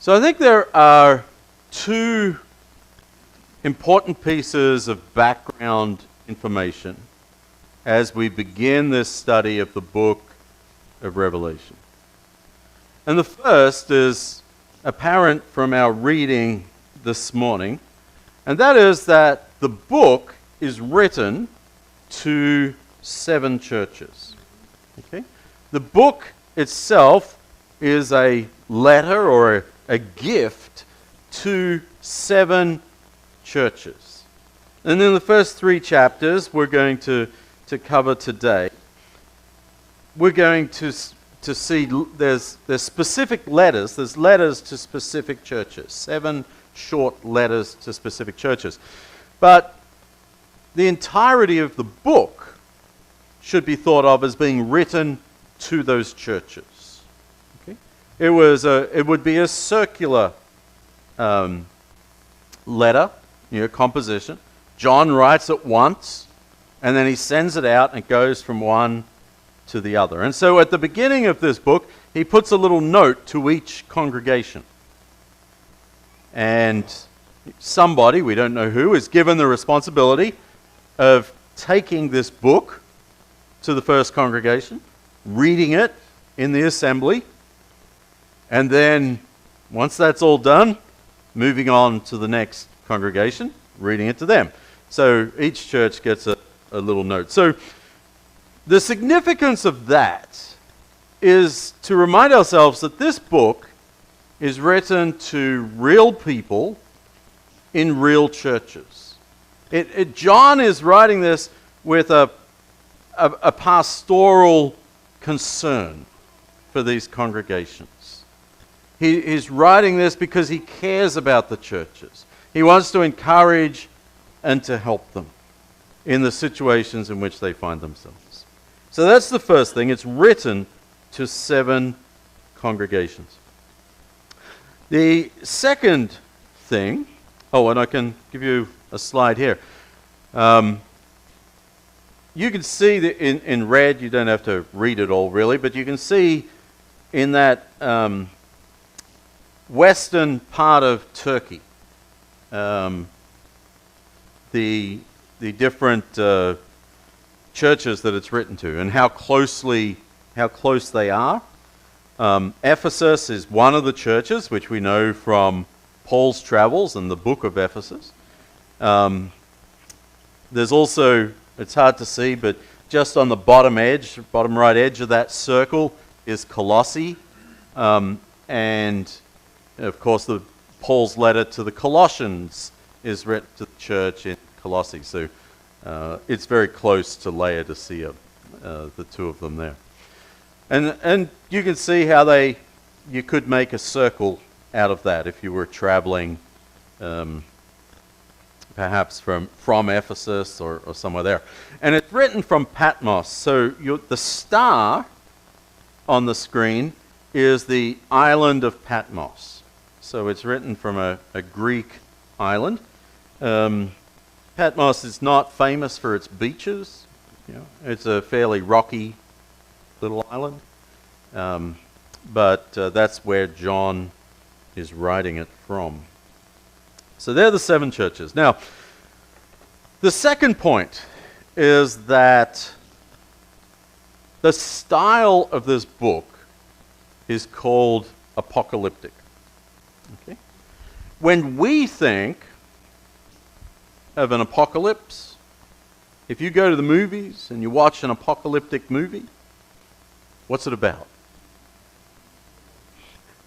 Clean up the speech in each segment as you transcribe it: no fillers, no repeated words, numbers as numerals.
So I think there are two important pieces of background information as we begin this study of the book of Revelation. And the first is apparent from our reading this morning, and that is that the book is written to 7 churches. Okay? The book itself is a letter or a gift to 7 churches. And in the first 3 chapters we're going to cover today, we're going to see there's specific letters. There's letters to specific churches, 7 short letters to specific churches. But the entirety of the book should be thought of as being written to those churches. Okay? It would be a circular letter, composition. John writes it once, and then he sends it out, and it goes from one to the other. And so at the beginning of this book, he puts a little note to each congregation. And somebody, we don't know who, is given the responsibility of taking this book to the first congregation, reading it in the assembly, and then once that's all done, moving on to the next congregation, reading it to them. So each church gets a little note. So the significance of that is to remind ourselves that this book is written to real people in real churches. John is writing this with a pastoral concern for these congregations. He's writing this because he cares about the churches. He wants to encourage and to help them in the situations in which they find themselves. So that's the first thing. It's written to 7 congregations. The second thing, and I can give you a slide here. You can see that in red, you don't have to read it all really, but you can see in that western part of Turkey, the different churches that it's written to and how close they are. Ephesus is one of the churches, which we know from Paul's travels and the book of Ephesus. There's also, it's hard to see, but just on the bottom right edge of that circle is Colossae. And of course, Paul's letter to the Colossians is written to the church in Colossae. So it's very close to Laodicea, the two of them there. And you can see how you could make a circle out of that if you were traveling perhaps from Ephesus or somewhere there. And it's written from Patmos. So the star on the screen is the island of Patmos. So it's written from a Greek island. Patmos is not famous for its beaches. It's a fairly rocky little island. But that's where John is writing it from. So they're the 7 churches. Now, the second point is that the style of this book is called apocalyptic. Okay? When we think of an apocalypse, if you go to the movies and you watch an apocalyptic movie, what's it about?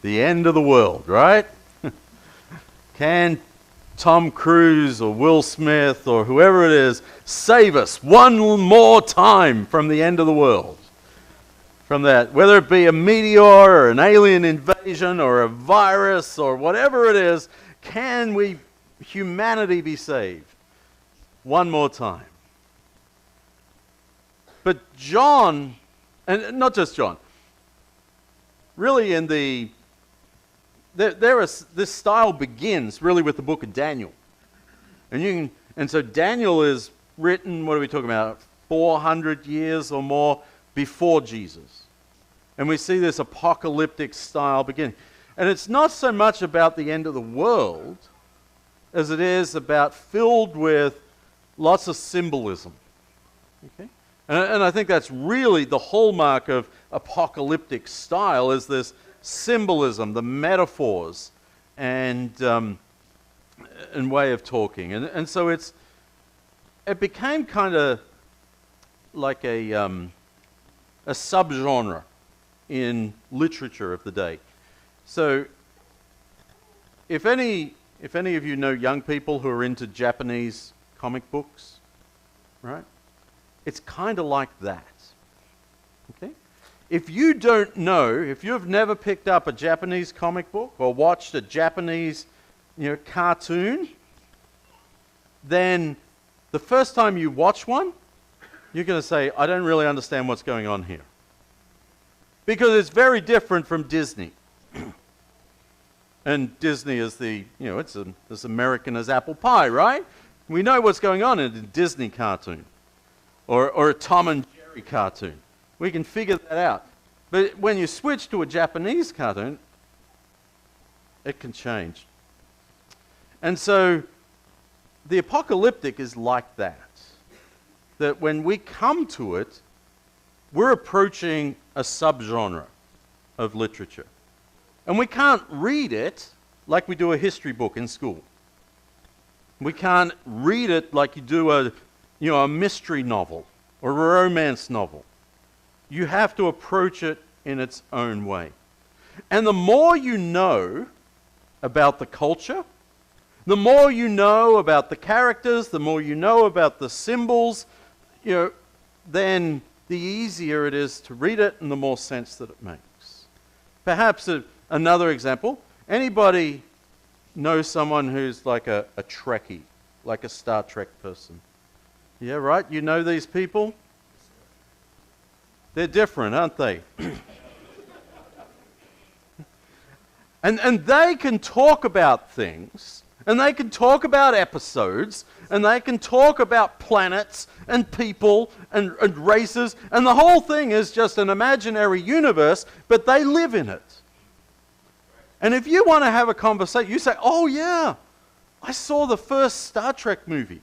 The end of the world, right? Can Tom Cruise or Will Smith or whoever it is save us one more time from the end of the world? From that, whether it be a meteor or an alien invasion or a virus or whatever it is, can humanity be saved one more time? But John, and not just John, really this style begins really with the book of Daniel. And so Daniel is written, what are we talking about, 400 years or more before Jesus. And we see this apocalyptic style beginning. And it's not so much about the end of the world as it is about filled with lots of symbolism. Okay? And I think that's really the hallmark of apocalyptic style, is this symbolism, the metaphors, and way of talking. And so it became kind of like a subgenre in literature of the day. So if any of you know young people who are into Japanese comic books, right? It's kind of like that. Okay? If you don't know, if you've never picked up a Japanese comic book or watched a Japanese, cartoon, then the first time you watch one, you're going to say, I don't really understand what's going on here. Because it's very different from Disney. And Disney is it's as American as apple pie, right? We know what's going on in a Disney cartoon or a Tom and Jerry cartoon. We can figure that out. But when you switch to a Japanese cartoon, it can change. And so the apocalyptic is like that. That when we come to it, we're approaching a subgenre of literature. And we can't read it like we do a history book in school. We can't read it like you do a mystery novel or a romance novel. You have to approach it in its own way. And the more you know about the culture, the more you know about the characters, the more you know about the symbols, then the easier it is to read it and the more sense that it makes. Perhaps another example, anybody know someone who's like a Trekkie, like a Star Trek person? Yeah, right? You know these people? They're different, aren't they? and they can talk about things, and they can talk about episodes, and they can talk about planets and people and races, and the whole thing is just an imaginary universe, but they live in it. And if you want to have a conversation, you say, oh yeah, I saw the first Star Trek movie.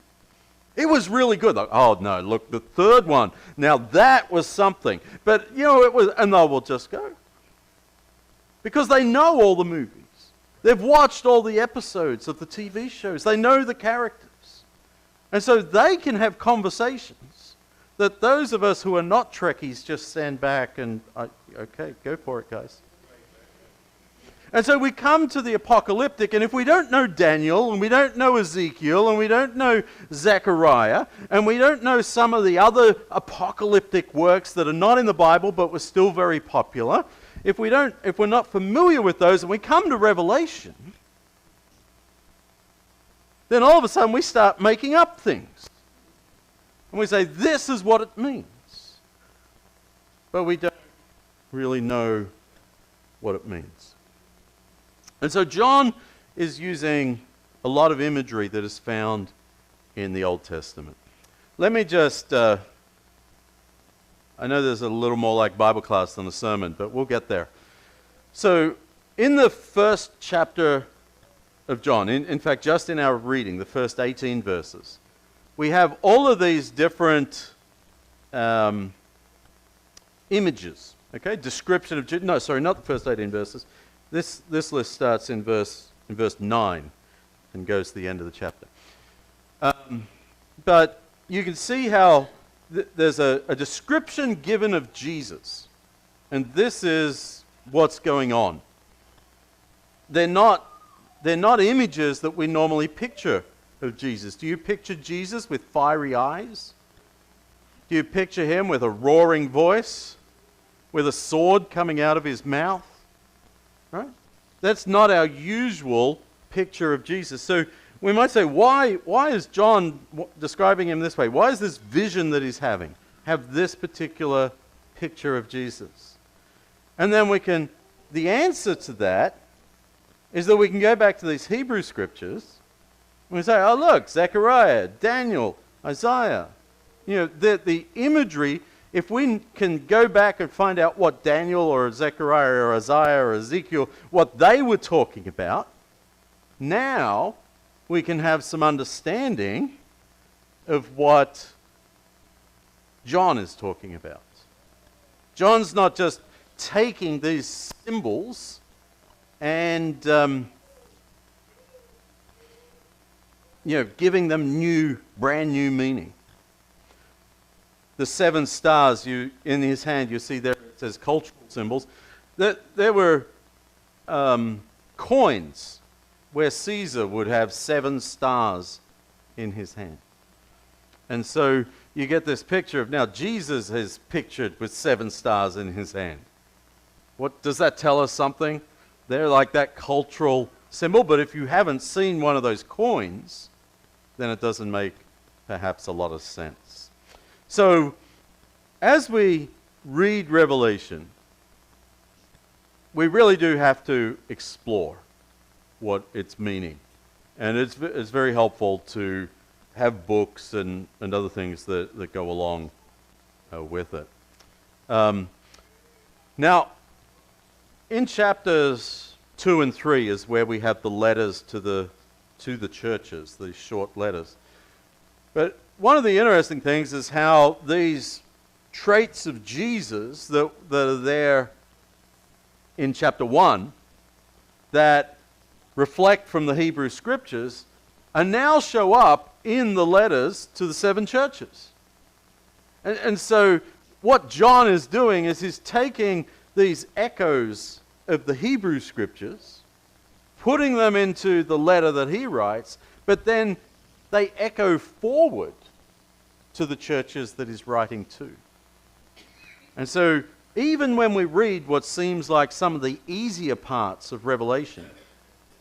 It was really good. Like, oh no, look, the third one. Now that was something. But it was, and they will just go. Because they know all the movies. They've watched all the episodes of the TV shows. They know the characters. And so they can have conversations that those of us who are not Trekkies just stand back and, okay, go for it, guys. And so we come to the apocalyptic, and if we don't know Daniel, and we don't know Ezekiel, and we don't know Zechariah, and we don't know some of the other apocalyptic works that are not in the Bible but were still very popular, if we're not familiar with those, and we come to Revelation, then all of a sudden we start making up things. And we say, this is what it means. But we don't really know what it means. And so John is using a lot of imagery that is found in the Old Testament. Let me just, I know there's a little more like Bible class than a sermon, but we'll get there. So in the first chapter of John, in fact, just in our reading, the first 18 verses, we have all of these different images, okay? Description of, no, sorry, not the first 18 verses. This list starts in verse 9 and goes to the end of the chapter. But you can see how there's a description given of Jesus. And this is what's going on. They're not images that we normally picture of Jesus. Do you picture Jesus with fiery eyes? Do you picture him with a roaring voice? With a sword coming out of his mouth? Right? That's not our usual picture of Jesus. So we might say, why is John describing him this way? Why is this vision that he's having have this particular picture of Jesus? And then the answer to that is that we can go back to these Hebrew scriptures and we say, oh look, Zechariah, Daniel, Isaiah. The imagery if we can go back and find out what Daniel or Zechariah or Isaiah or Ezekiel, what they were talking about, now we can have some understanding of what John is talking about. John's not just taking these symbols and giving them brand new meaning. The 7 stars in his hand, you see there it says cultural symbols. There were coins where Caesar would have 7 stars in his hand. And so you get this picture of now Jesus is pictured with 7 stars in his hand. What does that tell us something? They're like that cultural symbol, but if you haven't seen one of those coins, then it doesn't make perhaps a lot of sense. So, as we read Revelation, we really do have to explore what it's meaning. And it's very helpful to have books and other things that go along with it. Now, in chapters 2 and 3 is where we have the letters to the churches, these short letters. But one of the interesting things is how these traits of Jesus that are there in chapter 1 that reflect from the Hebrew Scriptures and now show up in the letters to the 7 churches. And so what John is doing is he's taking these echoes of the Hebrew Scriptures, putting them into the letter that he writes, but then they echo forward to the churches that he's writing to. And so even when we read what seems like some of the easier parts of Revelation,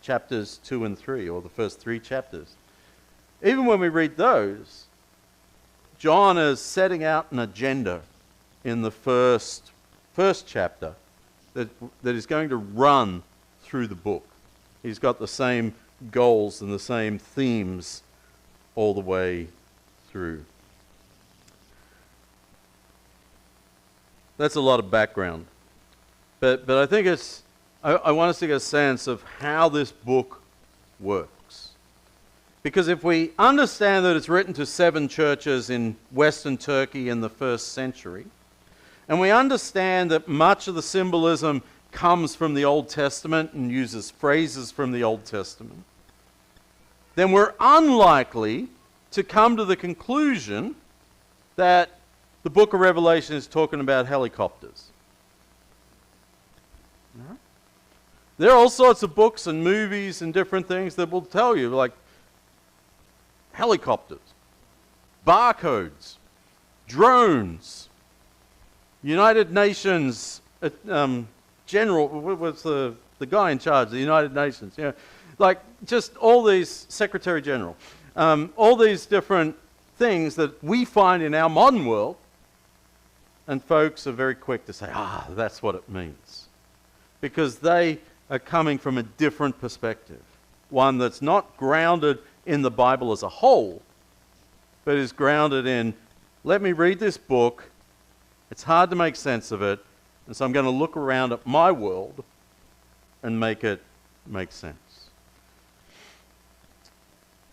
chapters 2 and 3, or the first 3 chapters, even when we read those, John is setting out an agenda in the first chapter that is going to run through the book. He's got the same goals and the same themes all the way through. That's a lot of background. But I think I want us to get a sense of how this book works. Because if we understand that it's written to 7 churches in Western Turkey in the 1st century, and we understand that much of the symbolism comes from the Old Testament and uses phrases from the Old Testament, then we're unlikely to come to the conclusion that the book of Revelation is talking about helicopters. No? There are all sorts of books and movies and different things that will tell you, like helicopters, barcodes, drones, United Nations general, what was the guy in charge of the United Nations? Like just all these, Secretary General, all these different things that we find in our modern world, and folks are very quick to say, that's what it means. Because they are coming from a different perspective. One that's not grounded in the Bible as a whole, but is grounded in, let me read this book, it's hard to make sense of it, and so I'm going to look around at my world and make it make sense.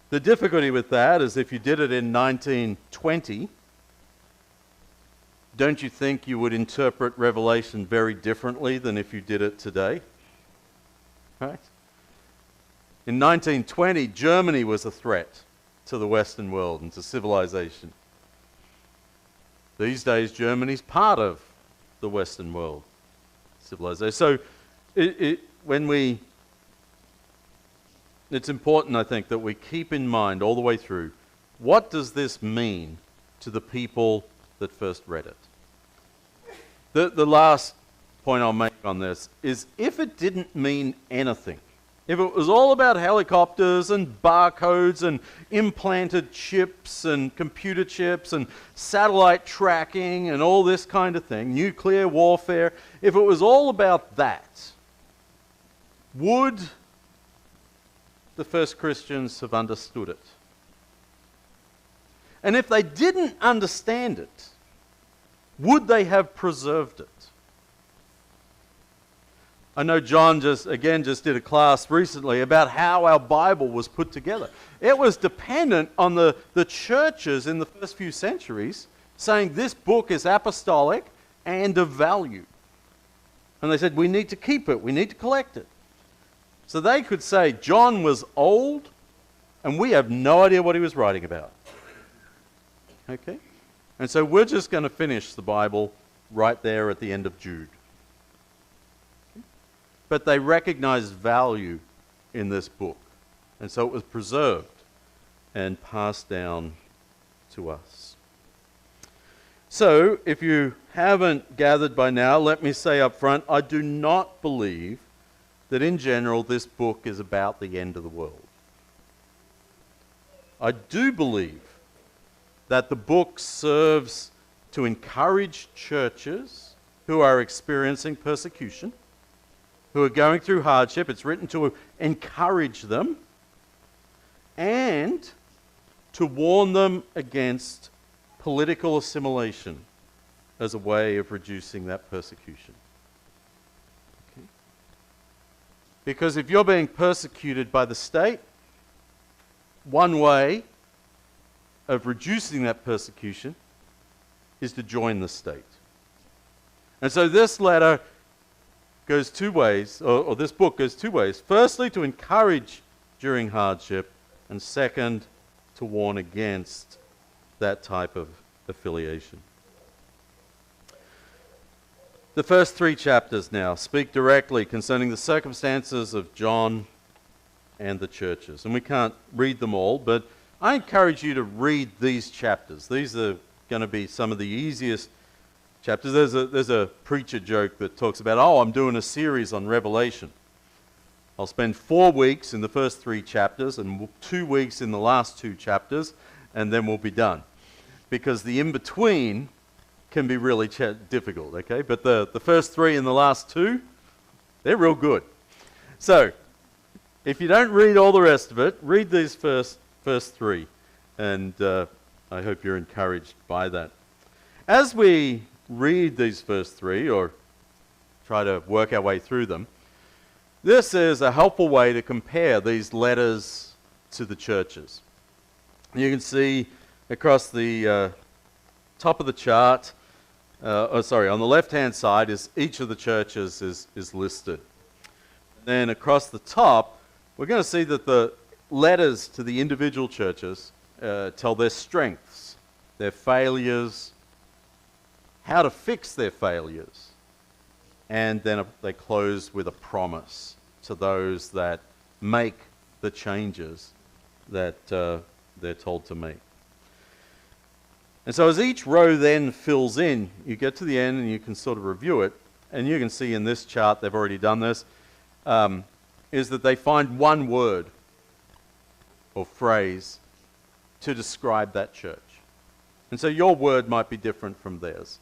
The difficulty with that is if you did it in 1920, don't you think you would interpret Revelation very differently than if you did it today? Right? In 1920, Germany was a threat to the Western world and to civilization. These days, Germany's part of the Western world civilization. So it's important, I think, that we keep in mind all the way through, what does this mean to the people that first read it? The last point I'll make on this is, if it didn't mean anything, if it was all about helicopters and barcodes and implanted chips and computer chips and satellite tracking and all this kind of thing, nuclear warfare, if it was all about that, would the first Christians have understood it? And if they didn't understand it, would they have preserved it? I know John just did a class recently about how our Bible was put together. It was dependent on the churches in the first few centuries saying this book is apostolic and of value. And they said, we need to keep it, we need to collect it. So they could say John was old and we have no idea what he was writing about. Okay? And so we're just going to finish the Bible right there at the end of Jude. But they recognized value in this book. And so it was preserved and passed down to us. So, if you haven't gathered by now, let me say up front, I do not believe that in general this book is about the end of the world. I do believe that the book serves to encourage churches who are experiencing persecution, who are going through hardship. It's written to encourage them and to warn them against political assimilation as a way of reducing that persecution. Okay? Because if you're being persecuted by the state, one way of reducing that persecution is to join the state. And so this letter goes two ways, or this book goes two ways. Firstly, to encourage during hardship, and second, to warn against that type of affiliation. The first three chapters now speak directly concerning the circumstances of John and the churches. And we can't read them all, but I encourage you to read these chapters. These are going to be some of the easiest chapters. There's a preacher joke that talks about, I'm doing a series on Revelation. I'll spend 4 weeks in the first 3 chapters and 2 weeks in the last 2 chapters, and then we'll be done. Because the in-between can be really difficult, okay? But the first 3 and the last 2, they're real good. So, if you don't read all the rest of it, read these first 3, and I hope you're encouraged by that. As we read these first 3, or try to work our way through them, this is a helpful way to compare these letters to the churches. You can see across the top of the chart, on the left-hand side is each of the churches is listed. Then across the top, we're going to see that the letters to the individual churches tell their strengths, their failures, how to fix their failures, and then they close with a promise to those that make the changes that they're told to make. And so as each row then fills in, you get to the end and you can sort of review it, and you can see in this chart, they've already done this, is that they find one word or phrase to describe that church. And so your word might be different from theirs.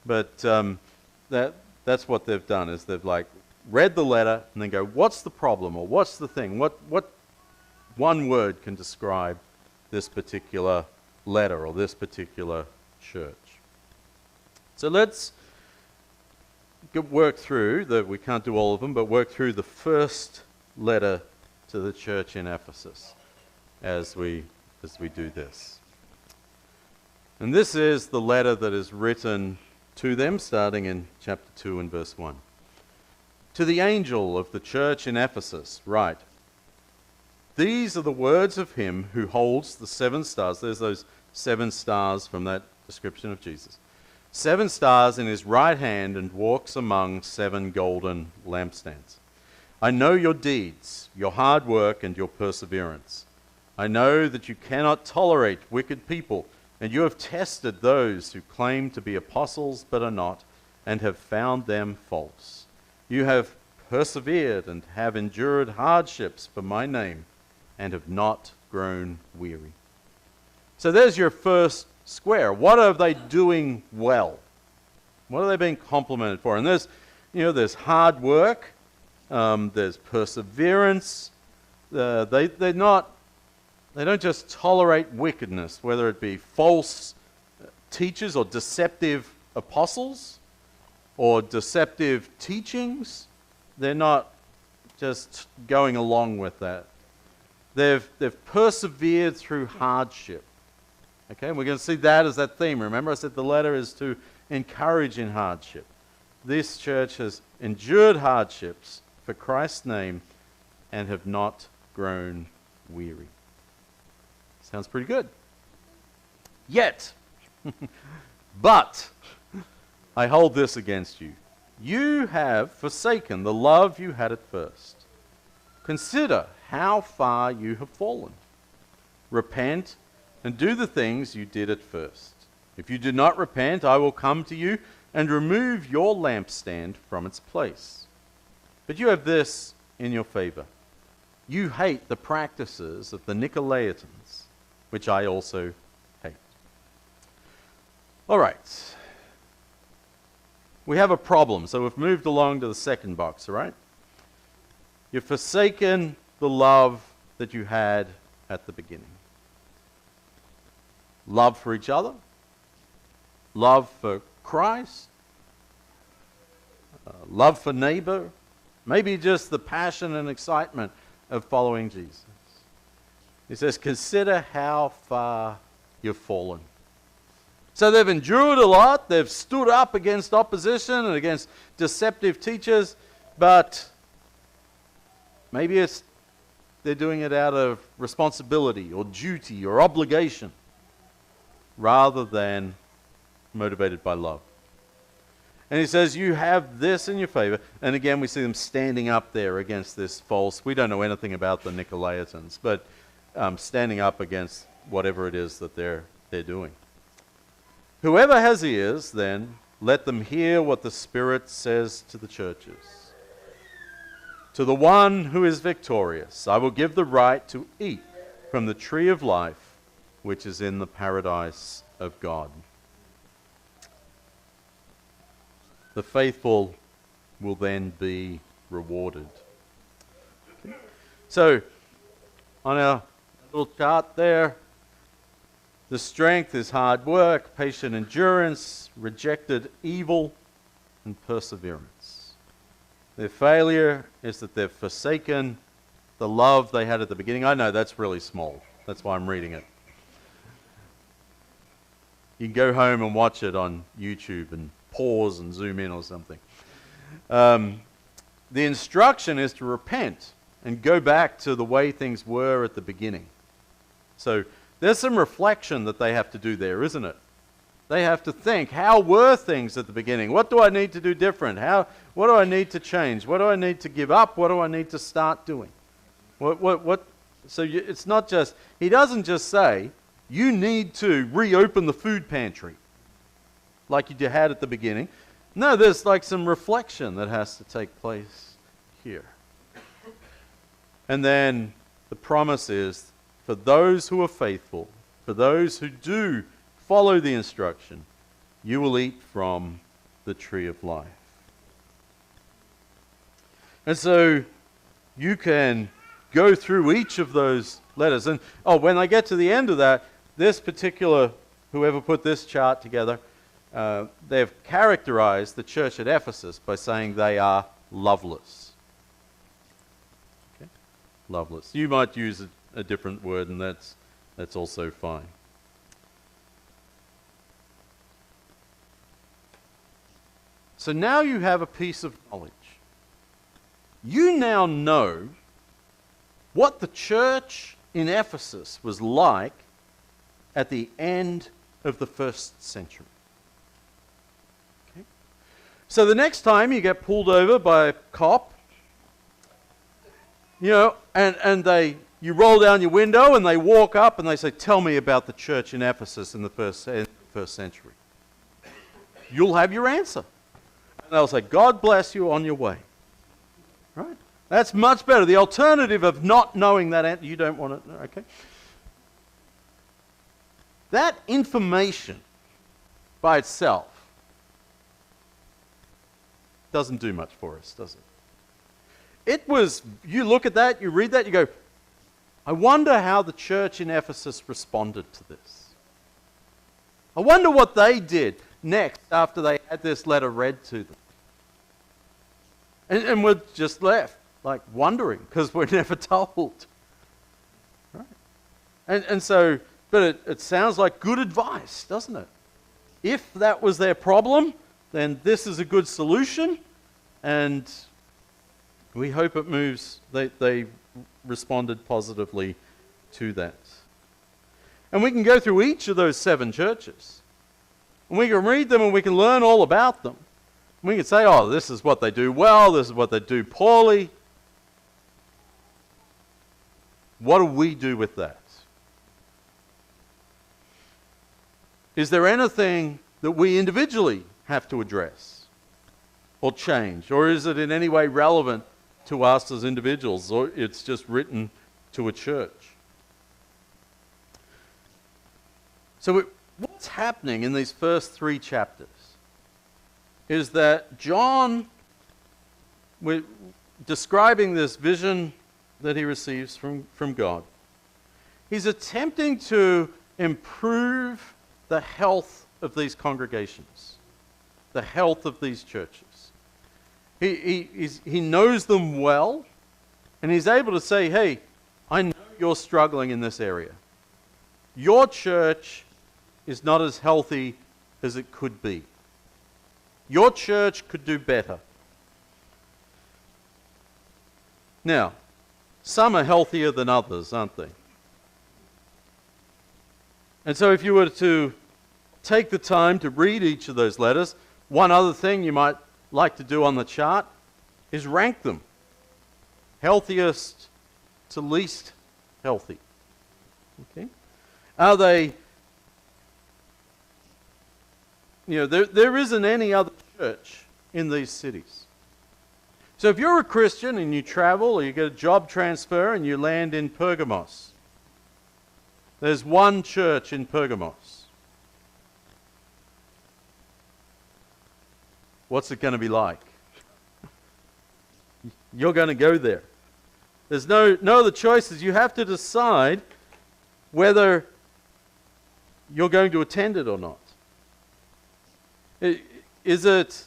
But that's what they've done, is they've read the letter and then go, what's the problem, or what's the thing? What one word can describe this particular letter or this particular church? So let's work through, we can't do all of them, but work through the first letter to the church in Ephesus as we do this. And this is the letter that is written to them, starting in chapter 2 and verse 1. To the angel of the church in Ephesus, write, these are the words of him who holds the 7 stars. There's those 7 stars from that description of Jesus. 7 stars in his right hand and walks among 7 golden lampstands. I know your deeds, your hard work, and your perseverance. I know that you cannot tolerate wicked people, and you have tested those who claim to be apostles but are not, and have found them false. You have persevered and have endured hardships for my name, and have not grown weary. So there's your first square. What are they doing well? What are they being complimented for? And there's hard work, there's perseverance. They don't just tolerate wickedness, whether it be false teachers or deceptive apostles or deceptive teachings. They're not just going along with that. They've persevered through hardship. Okay, we're going to see that as that theme. Remember, I said the letter is to encourage in hardship. This church has endured hardships for Christ's name and have not grown weary. Sounds pretty good. Yet, but, I hold this against you. You have forsaken the love you had at first. Consider how far you have fallen. Repent and do the things you did at first. If you do not repent, I will come to you and remove your lampstand from its place. But you have this in your favor. You hate the practices of the Nicolaitans, which I also hate. All right. We have a problem, so we've moved along to the second box, all right? You've forsaken the love that you had at the beginning. Love for each other, love for Christ, love for neighbor, maybe just the passion and excitement of following Jesus. He says, consider how far you've fallen. So they've endured a lot, they've stood up against opposition and against deceptive teachers, but maybe they're doing it out of responsibility or duty or obligation rather than motivated by love. And he says, you have this in your favor. And again, we see them standing up there against this false, we don't know anything about the Nicolaitans, but standing up against whatever it is that they're doing. Whoever has ears, then, let them hear what the Spirit says to the churches. To the one who is victorious, I will give the right to eat from the tree of life, which is in the paradise of God. The faithful will then be rewarded. Okay. So, on our little chart there, the strength is hard work, patient endurance, rejected evil, and perseverance. Their failure is that they've forsaken the love they had at the beginning. I know that's really small. That's why I'm reading it. You can go home and watch it on YouTube and pause and zoom in or something. The instruction is to repent and go back to the way things were at the beginning. So there's some reflection that they have to do there, isn't it? They have to think, how were things at the beginning? What do I need to do different? What do I need to change? What do I need to give up? What do I need to start doing? It's not just, he doesn't just say, you need to reopen the food pantry like you had at the beginning. No, there's like some reflection that has to take place here. And then the promise is, for those who are faithful, for those who do follow the instruction, you will eat from the tree of life. And so you can go through each of those letters. And when I get to the end of that, this particular, whoever put this chart together, they've characterized the church at Ephesus by saying they are loveless. Okay? Loveless. You might use a different word, and that's also fine. So now you have a piece of knowledge. You now know what the church in Ephesus was like at the end of the first century. Okay? So the next time you get pulled over by a cop, and you roll down your window and they walk up and they say, tell me about the church in Ephesus in the first century. You'll have your answer. And they'll say, God bless you on your way. Right? That's much better. The alternative of not knowing that answer, you don't want to know, okay? That information by itself doesn't do much for us, does it? You look at that, you read that, you go, I wonder how the church in Ephesus responded to this. I wonder what they did. next after they had this letter read to them? And we're just left, like, wondering, because we're never told. Right? And so, but it sounds like good advice, doesn't it? If that was their problem, then this is a good solution, and we hope it moves. They responded positively to that. And we can go through each of those 7 churches. And we can read them and we can learn all about them. We can say, oh, this is what they do well, this is what they do poorly. What do we do with that? Is there anything that we individually have to address or change? Or is it in any way relevant to us as individuals, or it's just written to a church? So what's happening in these first 3 chapters is that John, describing this vision that he receives from God, he's attempting to improve the health of these congregations, the health of these churches. He knows them well, and he's able to say, hey, I know you're struggling in this area. Your church is not as healthy as it could be. Your church could do better. Now, some are healthier than others, aren't they? And so if you were to take the time to read each of those letters, one other thing you might like to do on the chart is rank them. Healthiest to least healthy. Okay? Are they... there isn't any other church in these cities. So if you're a Christian and you travel or you get a job transfer and you land in Pergamos, there's one church in Pergamos. What's it going to be like? You're going to go there. There's no other choices. You have to decide whether you're going to attend it or not. Is it,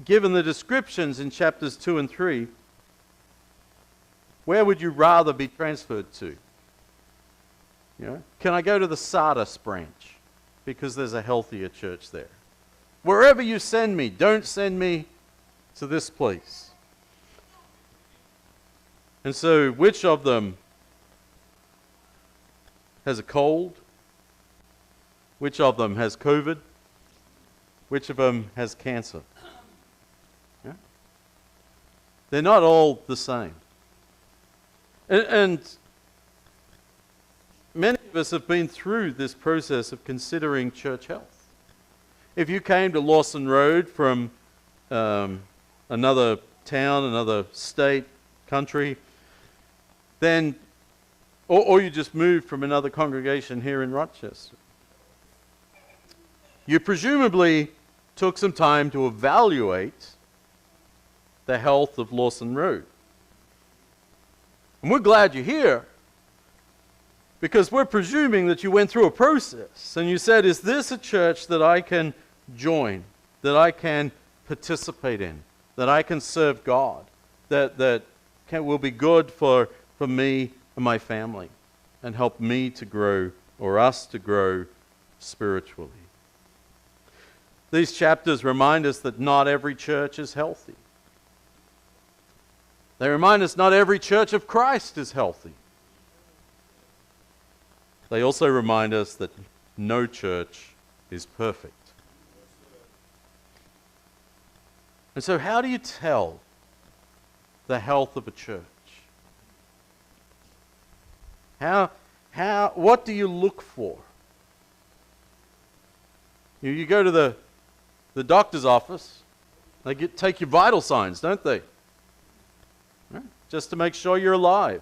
given the descriptions in chapters 2 and 3, where would you rather be transferred to? Can I go to the Sardis branch because there's a healthier church there? Wherever you send me, don't send me to this place. And so, which of them has a cold? Which of them has COVID? Which of them has cancer? Yeah? They're not all the same. And many of us have been through this process of considering church health. If you came to Lawson Road from another town, another state, country, then, or you just moved from another congregation here in Rochester, you presumably took some time to evaluate the health of Lawson Road. And we're glad you're here, because we're presuming that you went through a process and you said, is this a church that I can join, that I can participate in, that I can serve God, that will be good for me and my family, and help me to grow, or us to grow spiritually. These chapters remind us that not every church is healthy. They remind us not every church of Christ is healthy. They also remind us that no church is perfect. And so how do you tell the health of a church? What do you look for? You go to the doctor's office, they take your vital signs, don't they? Right? Just to make sure you're alive.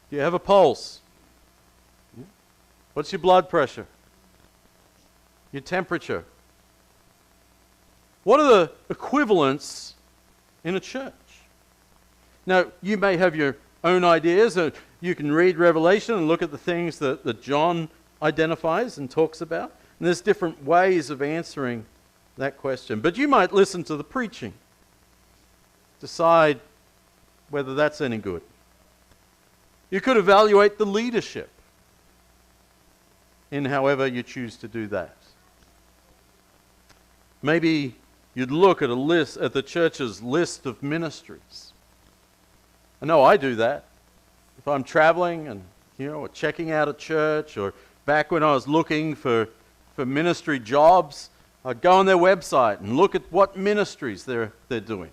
Do you have a pulse? What's your blood pressure? Your temperature? What are the equivalents in a church? Now, you may have your own ideas. You can read Revelation and look at the things that John identifies and talks about. And there's different ways of answering that question. But you might listen to the preaching, decide whether that's any good. You could evaluate the leadership in however you choose to do that. Maybe you'd look at the church's list of ministries. I know I do that. If I'm traveling and or checking out a church, or back when I was looking for ministry jobs, I'd go on their website and look at what ministries they're doing.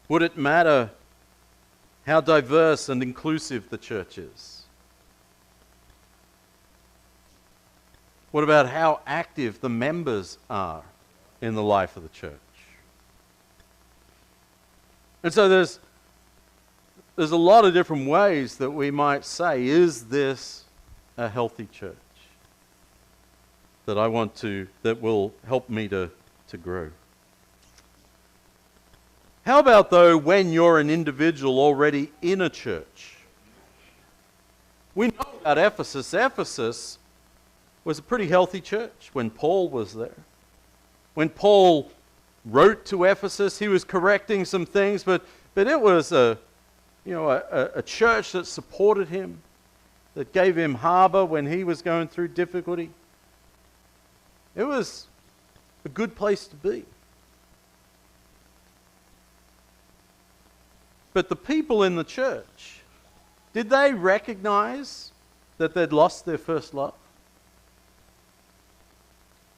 Would it matter how diverse and inclusive the church is? What about how active the members are in the life of the church? And so there's a lot of different ways that we might say, is this a healthy church that that will help me to grow? How about, though, when you're an individual already in a church? We know about Ephesus. Ephesus was a pretty healthy church when Paul was there. When Paul wrote to Ephesus, he was correcting some things, but it was a church that supported him, that gave him harbor when he was going through difficulty. It was a good place to be. But the people in the church, did they recognize that they'd lost their first love?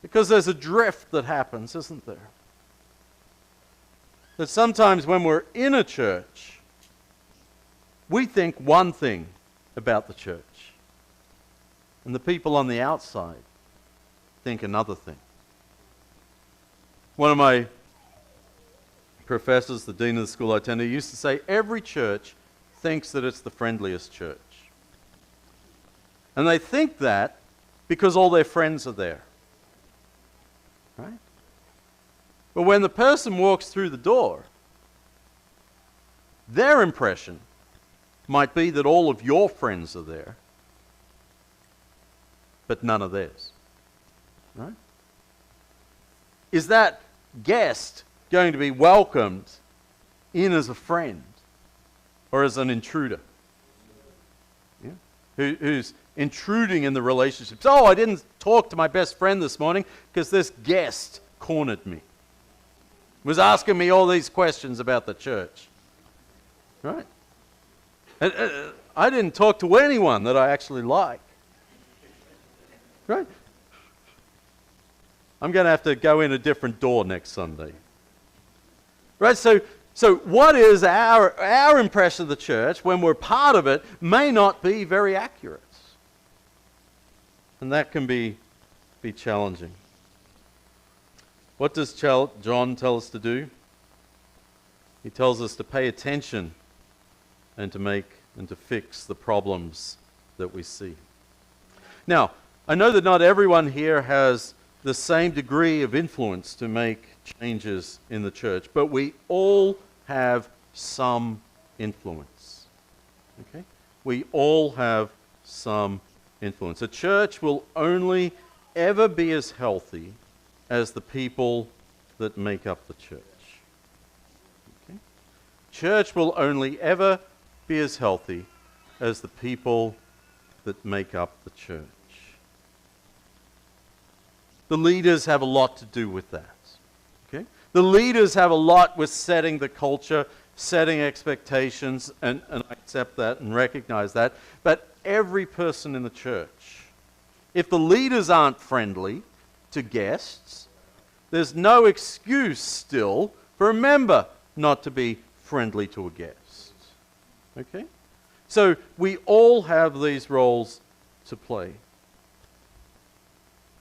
Because there's a drift that happens, isn't there? That sometimes when we're in a church, we think one thing about the church, and the people on the outside think another thing. One of my professors, the dean of the school I attended, used to say, every church thinks that it's the friendliest church. And they think that because all their friends are there. Right? But when the person walks through the door, their impression might be that all of your friends are there, but none of theirs. Right? Is that guest going to be welcomed in as a friend or as an intruder? Yeah? Who's intruding in the relationships? Oh, I didn't talk to my best friend this morning because this guest cornered me. Was asking me all these questions about the church. Right? And, I didn't talk to anyone that I actually like. Right? I'm going to have to go in a different door next Sunday. Right? So what is our impression of the church when we're part of it may not be very accurate. And that can be challenging. What does John tell us to do? He tells us to pay attention and to fix the problems that we see. Now, I know that not everyone here has the same degree of influence to make changes in the church, but we all have some influence. Okay? We all have some influence. A church will only ever be as healthy as the people that make up the church. Okay? Church will only ever be as healthy as the people that make up the church. The leaders have a lot to do with that. Okay? The leaders have a lot with setting the culture, setting expectations, and I accept that and recognize that. But every person in the church, if the leaders aren't friendly to guests, there's no excuse still for a member not to be friendly to a guest. Okay? So we all have these roles to play.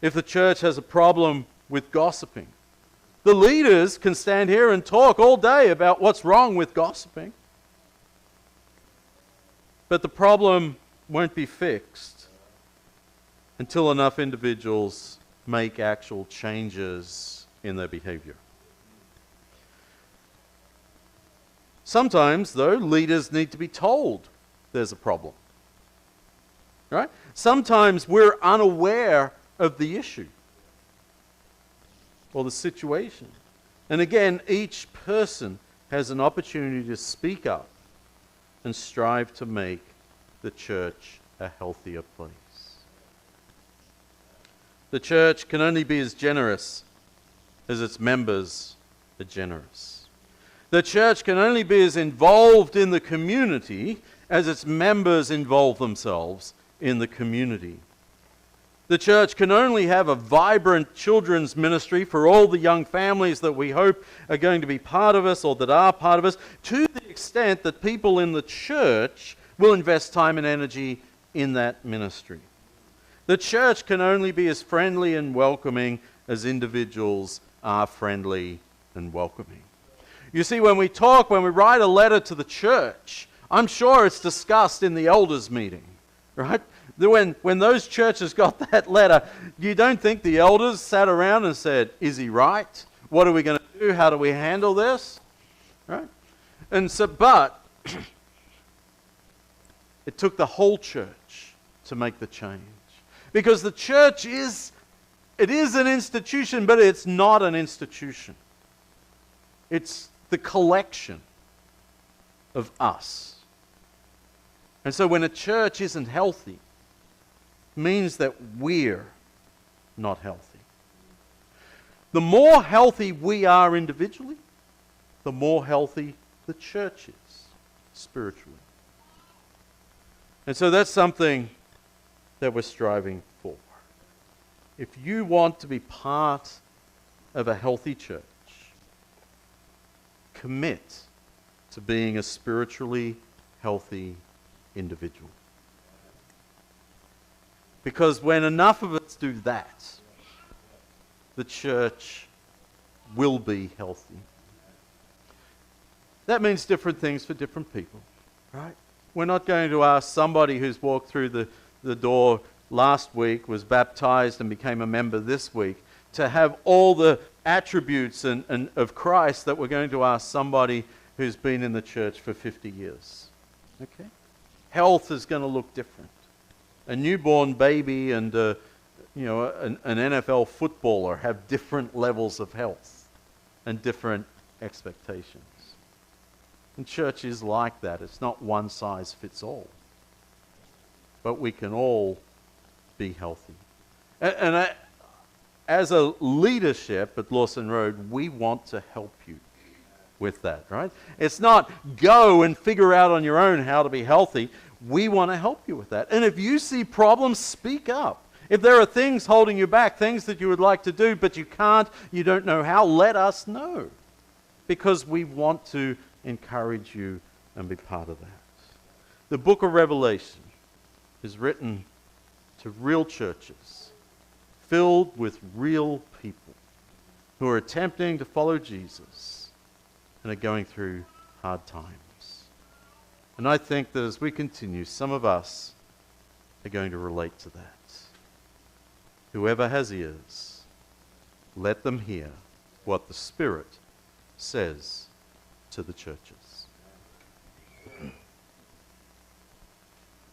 If the church has a problem with gossiping, the leaders can stand here and talk all day about what's wrong with gossiping. But the problem won't be fixed until enough individuals make actual changes in their behavior. Sometimes, though, leaders need to be told there's a problem. Right? Sometimes we're unaware of the issue or the situation. And again, each person has an opportunity to speak up and strive to make the church a healthier place. The church can only be as generous as its members are generous. The church can only be as involved in the community as its members involve themselves in the community. The church can only have a vibrant children's ministry for all the young families that we hope are going to be part of us or that are part of us, to the extent that people in the church will invest time and energy in that ministry. The church can only be as friendly and welcoming as individuals are friendly and welcoming. You see, when we write a letter to the church, I'm sure it's discussed in the elders' meeting, right? When those churches got that letter, you don't think the elders sat around and said, is he right? What are we going to do? How do we handle this? Right? And so, but it took the whole church to make the change. Because the church is an institution, but it's not an institution. It's the collection of us. And so when a church isn't healthy, it means that we're not healthy. The more healthy we are individually, the more healthy the church is spiritually. And so that's something that we're striving for. If you want to be part of a healthy church, commit to being a spiritually healthy individual. Because when enough of us do that, the church will be healthy. That means different things for different people, right? We're not going to ask somebody who's walked through the door last week, was baptized and became a member this week, to have all the attributes and of Christ that we're going to ask somebody who's been in the church for 50 years. Okay? Health is going to look different. A newborn baby and an NFL footballer have different levels of health and different expectations. And church is like that. It's not one size fits all. But we can all be healthy. As a leadership at Lawson Road, we want to help you with that, right? It's not go and figure out on your own how to be healthy. We want to help you with that. And if you see problems, speak up. If there are things holding you back, things that you would like to do, but you can't, you don't know how, let us know. Because we want to encourage you and be part of that. The book of Revelation is written to real churches, filled with real people who are attempting to follow Jesus and are going through hard times. And I think that as we continue, some of us are going to relate to that. Whoever has ears, let them hear what the Spirit says to the churches.